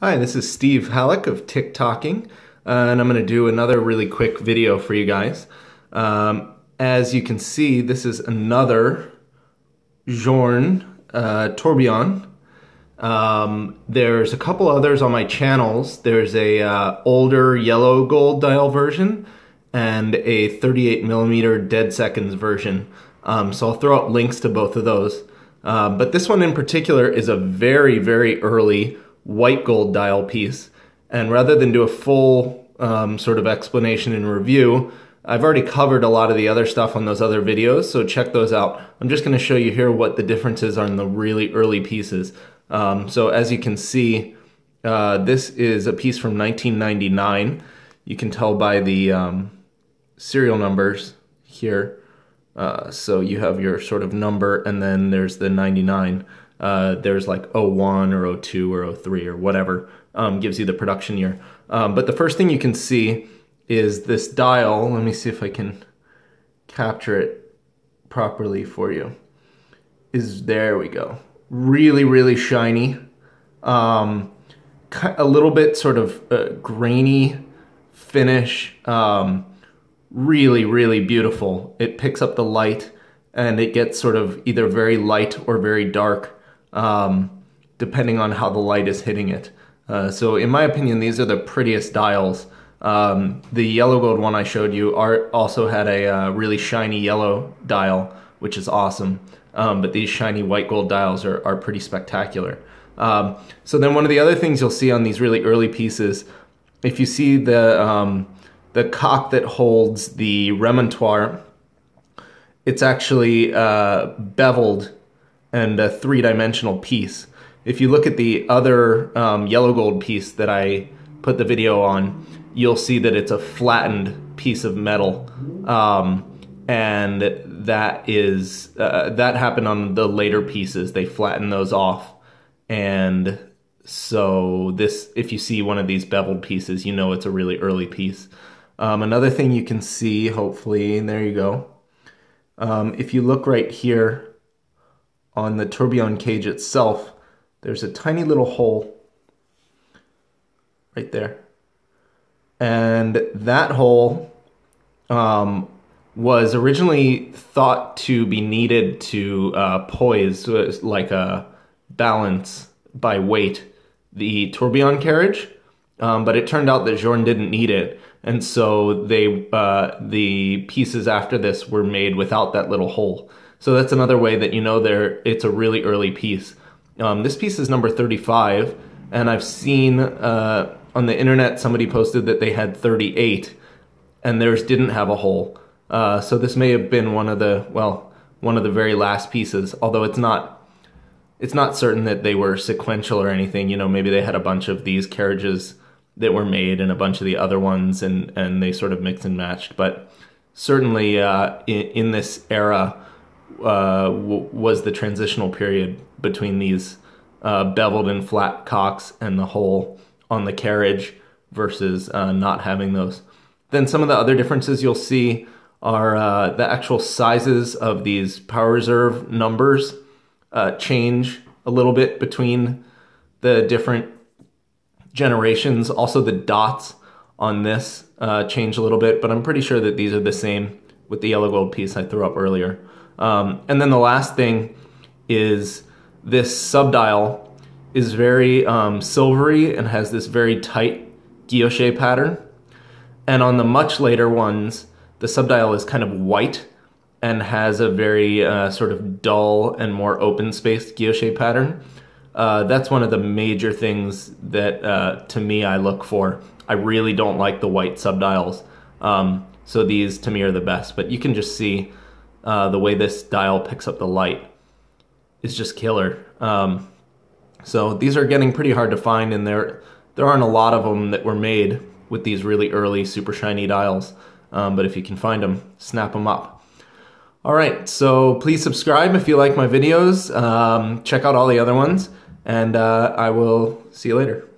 Hi, this is Steve Halleck of TikToking, and I'm going to do another really quick video for you guys. As you can see, this is another Journe Tourbillon. There's a couple others on my channels. There's a older yellow gold dial version and a 38mm dead seconds version. So I'll throw out links to both of those. But this one in particular is a very, very early white gold dial piece, and rather than do a full sort of explanation and review, I've already covered a lot of the other stuff on those other videos, so check those out. I'm just going to show you here what the differences are in the really early pieces. So as you can see, this is a piece from 1999. You can tell by the serial numbers here. So you have your sort of number, and then there's the 99. There's like 01 or 02 or 03 or whatever, gives you the production year. But the first thing you can see is this dial. Let me see if I can capture it properly for you. There we go. Really, really shiny. A little bit sort of grainy finish. Really, really beautiful. It picks up the light and it gets sort of either very light or very dark, depending on how the light is hitting it. So in my opinion, these are the prettiest dials. The yellow gold one I showed you also had a really shiny yellow dial, which is awesome. But these shiny white gold dials are pretty spectacular. So then one of the other things you'll see on these really early pieces, if you see the cock that holds the remontoire, it's actually beveled and a three-dimensional piece. If you look at the other yellow gold piece that I put the video on, you'll see that it's a flattened piece of metal, and that is that happened on the later pieces. They flattened those off, and so this, if you see one of these beveled pieces, you know it's a really early piece. Another thing you can see, hopefully, and there you go. If you look right here on the tourbillon cage itself, there's a tiny little hole right there. And that hole was originally thought to be needed to poise, like a balance by weight, the tourbillon carriage. But it turned out that Journe didn't need it. And so the pieces after this were made without that little hole. So that's another way that you know it's a really early piece. This piece is number 35, and I've seen on the internet somebody posted that they had 38, and theirs didn't have a hole. So this may have been one of the very last pieces, although it's not certain that they were sequential or anything. You know, maybe they had a bunch of these carriages that were made and a bunch of the other ones, and they sort of mixed and matched. But certainly in this era was the transitional period between these beveled and flat cocks and the hole on the carriage versus not having those. Then some of the other differences you'll see are the actual sizes of these power reserve numbers change a little bit between the different generations. Also the dots on this change a little bit, but I'm pretty sure that these are the same with the yellow gold piece I threw up earlier. And then the last thing is this subdial is very silvery and has this very tight guilloche pattern. And on the much later ones, the subdial is kind of white and has a very sort of dull and more open-spaced guilloche pattern. That's one of the major things that, to me, I look for. I really don't like the white subdials. So these, to me, are the best. But you can just see the way this dial picks up the light is just killer. So these are getting pretty hard to find, and there aren't a lot of them that were made with these really early super shiny dials. But if you can find them, snap them up. All right, so please subscribe if you like my videos. Check out all the other ones, and I will see you later.